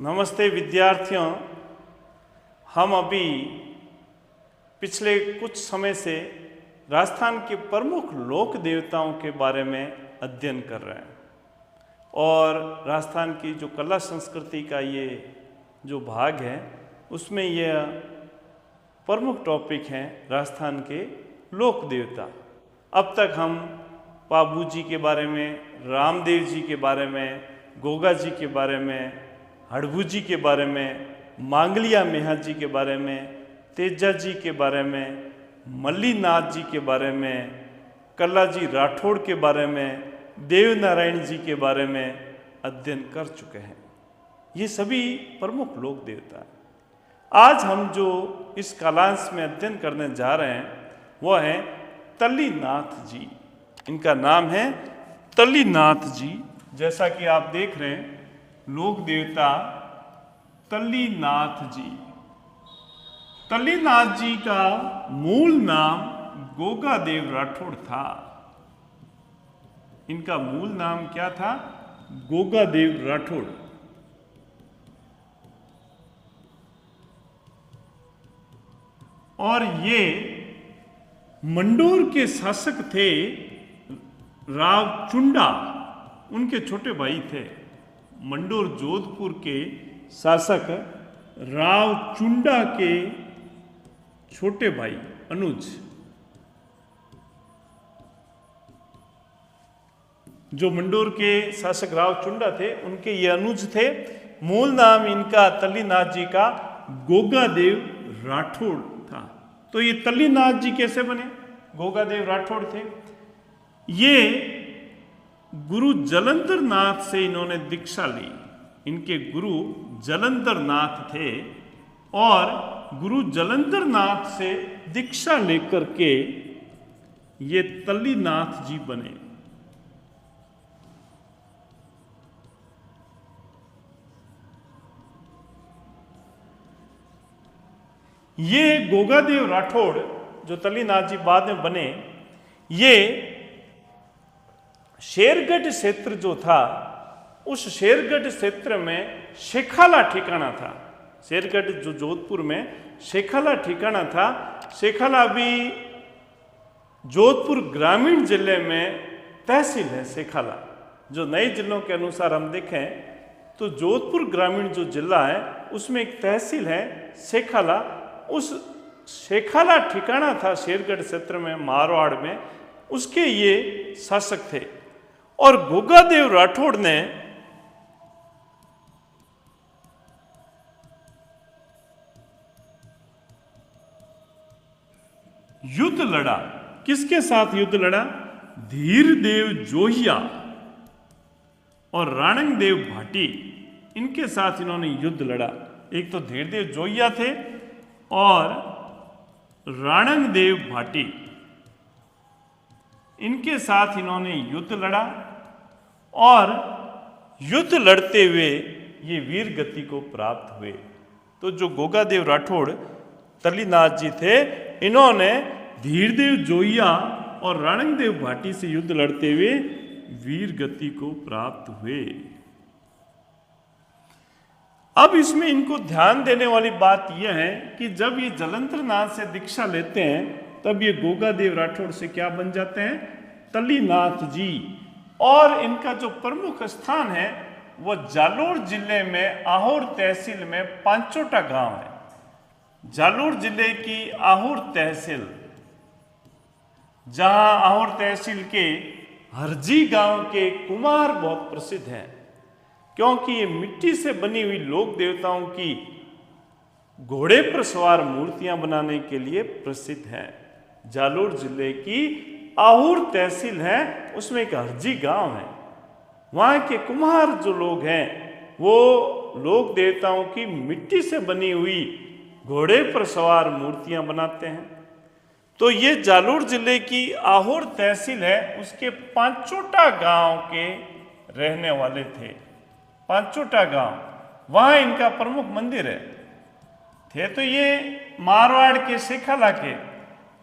नमस्ते विद्यार्थियों। हम अभी पिछले कुछ समय से राजस्थान के प्रमुख लोक देवताओं के बारे में अध्ययन कर रहे हैं और राजस्थान की जो कला संस्कृति का ये जो भाग है उसमें यह प्रमुख टॉपिक हैं राजस्थान के लोक देवता। अब तक हम पाबू जी के बारे में, रामदेव जी के बारे में, गोगा जी के बारे में, हड़बू जी के बारे में, मांगलिया मेहा जी के बारे में, तेजा जी के बारे में, मल्लीनाथ जी के बारे में, कल्ला जी राठौड़ के बारे में, देवनारायण जी के बारे में अध्ययन कर चुके हैं। ये सभी प्रमुख लोक देवता हैं। आज हम जो इस कालांश में अध्ययन करने जा रहे हैं वह है तल्लीनाथ जी। इनका नाम है तल्लीनाथ जी। जैसा कि आप देख रहे हैं, लोक देवता तल्लीनाथ जी। तल्लीनाथ जी का मूल नाम गोगादेव राठौड़ था। इनका मूल नाम क्या था? गोगादेव राठौड़। और ये मंडोर के शासक थे। राव चुंडा उनके छोटे भाई थे। मंडोर जोधपुर के शासक राव चुंडा के छोटे भाई अनुज, जो मंडोर के शासक राव चुंडा थे उनके ये अनुज थे। मूल नाम इनका तल्लीनाथ जी का गोगादेव राठौड़ था। तो ये तल्लीनाथ जी कैसे बने? गोगादेव राठौड़ थे। ये गुरु जलंधर नाथ से इन्होंने दीक्षा ली। इनके गुरु जलंधर नाथ थे और गुरु जलंधर नाथ से दीक्षा लेकर के ये तल्लीनाथ जी बने। ये गोगादेव राठौड़ जो तल्लीनाथ जी बाद में बने, ये शेरगढ़ क्षेत्र जो था, उस शेरगढ़ क्षेत्र में शेखाला ठिकाना था। शेरगढ़ जो जोधपुर में शेखाला ठिकाना था। शेखाला भी जोधपुर ग्रामीण जिले में तहसील है। शेखाला जो नए जिलों के अनुसार हम देखें तो जोधपुर ग्रामीण जो जिला है उसमें एक तहसील है शेखाला। उस शेखाला ठिकाना था शेरगढ़ क्षेत्र में, मारवाड़ में। उसके ये शासक थे। और गोगादेव राठौड़ ने युद्ध लड़ा। किसके साथ युद्ध लड़ा? धीरदेव जोहिया और राणंगदेव भाटी, इनके साथ इन्होंने युद्ध लड़ा। एक तो धीरदेव जोहिया थे और राणंगदेव भाटी, इनके साथ इन्होंने युद्ध लड़ा और युद्ध लड़ते हुए ये वीर गति को प्राप्त हुए। तो जो गोगादेव राठौड़ तल्लीनाथ जी थे, इन्होंने धीरदेव जोहिया और राणंगदेव भाटी से युद्ध लड़ते हुए वीर गति को प्राप्त हुए। अब इसमें इनको ध्यान देने वाली बात यह है कि जब ये जलंधर नाथ से दीक्षा लेते हैं तब ये गोगादेव राठौड़ से क्या बन जाते हैं? तल्लीनाथ जी। और इनका जो प्रमुख स्थान है वह जालोर जिले में आहोर तहसील में पांचोटा गांव है। जालोर जिले की आहोर तहसील, जहां आहोर तहसील के हरजी गांव के कुम्हार बहुत प्रसिद्ध हैं, क्योंकि ये मिट्टी से बनी हुई लोक देवताओं की घोड़े पर सवार मूर्तियां बनाने के लिए प्रसिद्ध हैं। जालोर जिले की आहुर तहसील है, उसमें एक हरजी गांव है। वहाँ के कुम्हार जो लोग हैं वो लोक देवताओं की मिट्टी से बनी हुई घोड़े पर सवार मूर्तियां बनाते हैं। तो ये जालोर जिले की आहुर तहसील है, उसके पांचोटा गांव के रहने वाले थे। पांचोटा गांव, वहाँ इनका प्रमुख मंदिर है। थे तो ये मारवाड़ के शेखाला के,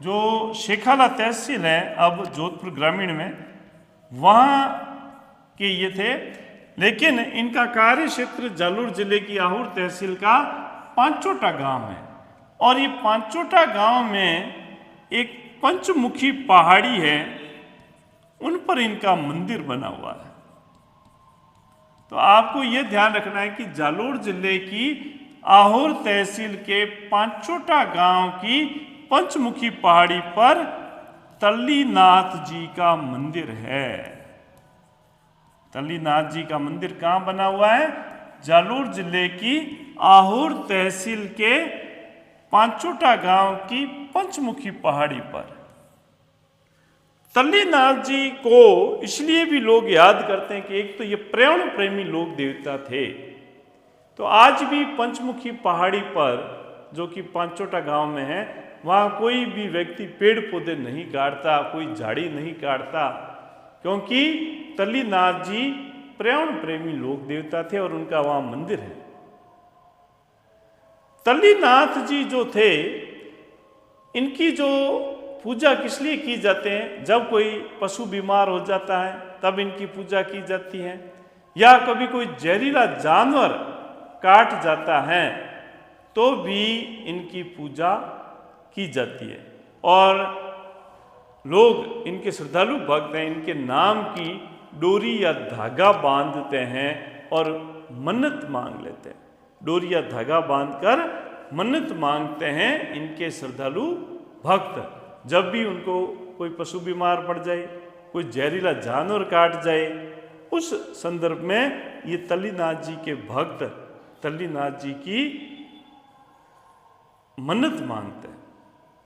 जो शेखाला तहसील है अब जोधपुर ग्रामीण में, वहाँ के ये थे। लेकिन इनका कार्य क्षेत्र जालोर जिले की आहुर तहसील का पांचोटा गांव है और ये पांचोटा गांव में एक पंचमुखी पहाड़ी है, उन पर इनका मंदिर बना हुआ है। तो आपको यह ध्यान रखना है कि जालोर जिले की आहुर तहसील के पांचोटा गांव की पंचमुखी पहाड़ी पर तल्लीनाथ जी का मंदिर है। तल्लीनाथ जी का मंदिर कहां बना हुआ है? जालोर जिले की आहुर तहसील के पांचोटा गांव की पंचमुखी पहाड़ी पर। तल्लीनाथ जी को इसलिए भी लोग याद करते हैं कि एक तो ये पर्यावरण प्रेमी लोक देवता थे, तो आज भी पंचमुखी पहाड़ी पर जो कि पांचोटा गांव में है, वहाँ कोई भी व्यक्ति पेड़ पौधे नहीं काटता, कोई झाड़ी नहीं काटता, क्योंकि तल्लीनाथ जी पर्यावरण प्रेमी लोक देवता थे और उनका वहाँ मंदिर है। तल्लीनाथ जी जो थे, इनकी जो पूजा किस लिए की जाते हैं? जब कोई पशु बीमार हो जाता है तब इनकी पूजा की जाती है, या कभी कोई जहरीला जानवर काट जाता है तो भी इनकी पूजा की जाती है। और लोग, इनके श्रद्धालु भक्त हैं, इनके नाम की डोरी या धागा बांधते हैं और मन्नत मांग लेते हैं। डोरी या धागा बांधकर मन्नत मांगते हैं इनके श्रद्धालु भक्त। जब भी उनको कोई पशु बीमार पड़ जाए, कोई जहरीला जानवर काट जाए, उस संदर्भ में ये तल्लीनाथ जी के भक्त तल्लीनाथ जी की मन्नत मांगते हैं,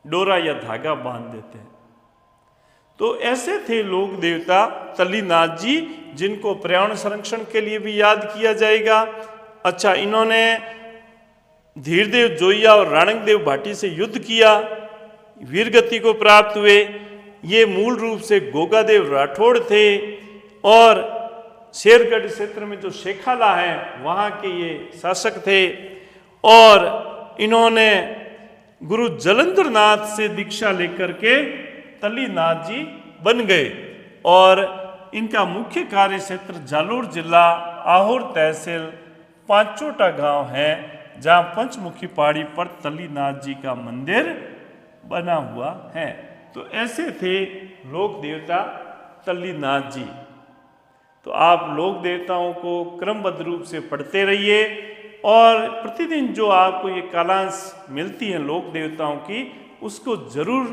डोरा या धागा बांध देते हैं। तो ऐसे थे लोक देवता तल्लीनाथ जी, जिनको पर्यावरण संरक्षण के लिए भी याद किया जाएगा। अच्छा, इन्होंने धीरदेव जोइया और राणंगदेव भाटी से युद्ध किया, वीरगति को प्राप्त हुए। ये मूल रूप से गोगादेव राठौड़ थे और शेरगढ़ क्षेत्र में जो शेखाला है वहाँ के ये शासक थे। और इन्होंने गुरु जलंधर नाथ से दीक्षा लेकर के तल्लीनाथ जी बन गए और इनका मुख्य कार्य क्षेत्र जालोर जिला आहुर तहसील पांचोटा गांव है, जहां पंचमुखी पहाड़ी पर तल्लीनाथ जी का मंदिर बना हुआ है। तो ऐसे थे लोक देवता तल्लीनाथ जी। तो आप लोक देवताओं को क्रमबद्ध रूप से पढ़ते रहिए और प्रतिदिन जो आपको ये कालांश मिलती हैं लोक देवताओं की, उसको जरूर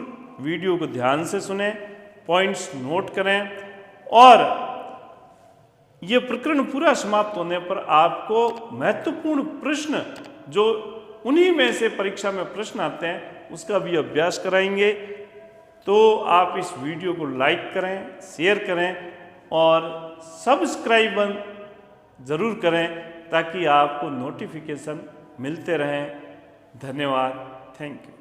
वीडियो को ध्यान से सुने, पॉइंट्स नोट करें। और ये प्रकरण पूरा समाप्त होने पर आपको महत्वपूर्ण प्रश्न जो उन्हीं में से परीक्षा में प्रश्न आते हैं उसका भी अभ्यास कराएंगे। तो आप इस वीडियो को लाइक करें, शेयर करें और सब्सक्राइब जरूर करें ताकि आपको नोटिफिकेशन मिलते रहें। धन्यवाद। Thank you.